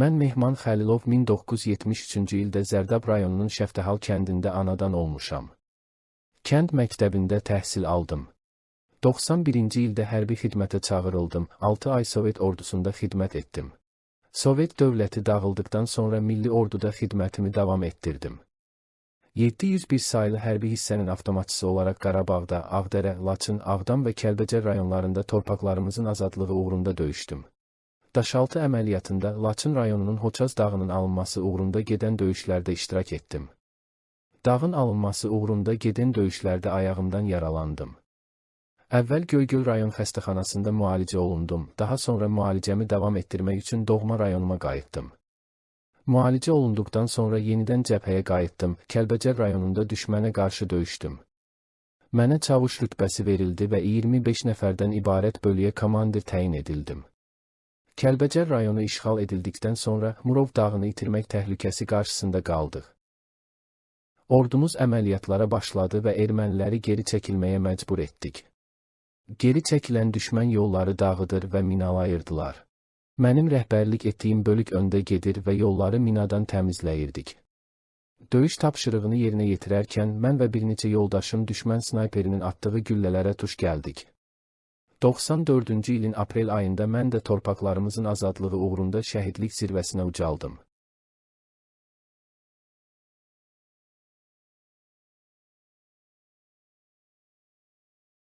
Mən Mehman Xəlilov 1973-cü ildə Zərdab rayonunun Şəftəhal kəndində anadan olmuşam. Kənd məktəbində təhsil aldım. 91-ci ildə hərbi xidmətə çağırıldım, 6 ay Sovet ordusunda xidmət etdim. Sovet dövləti dağıldıqdan sonra milli orduda xidmətimi davam etdirdim. 701 sayılı hərbi hissənin avtomatçısı olaraq Qarabağda, Ağdərə, Laçın, Ağdam və Kəlbəcər rayonlarında torpaqlarımızın azadlığı uğrunda döyüşdüm. Daşaltı əməliyyatında Laçın rayonunun Hoçaz dağının alınması uğrunda gedən döyüşlərdə iştirak etdim. Dağın alınması uğrunda gedən döyüşlərdə ayağımdan yaralandım. Əvvəl Göygöl rayon xəstəxanasında müalicə olundum, daha sonra müalicəmi davam etdirmək üçün doğma rayonuma qayıtdım. Müalicə olunduqdan sonra yenidən cəbhəyə qayıtdım, Kəlbəcər rayonunda düşmənə qarşı döyüşdüm. Mənə çavuş rütbəsi verildi və 25 nəfərdən ibarət bölüyə komandir təyin edildim. Kəlbəcər rayonu işğal edildikdən sonra Murov dağını itirmək təhlükəsi qarşısında qaldıq. Ordumuz əməliyyatlara başladı və erməniləri geri çəkilməyə məcbur etdik. Geri çəkilən düşmən yolları dağıdır və minalayırdılar. Mənim rəhbərlik etdiyim bölük öndə gedir və yolları minadan təmizləyirdik. Döyüş tapşırığını yerinə yetirərkən mən və bir neçə yoldaşım düşmən snayperinin atdığı güllələrə tuş gəldik. 94-cü ilin aprel ayında mən də torpaqlarımızın azadlığı uğrunda şəhidlik zirvəsinə ucaldım.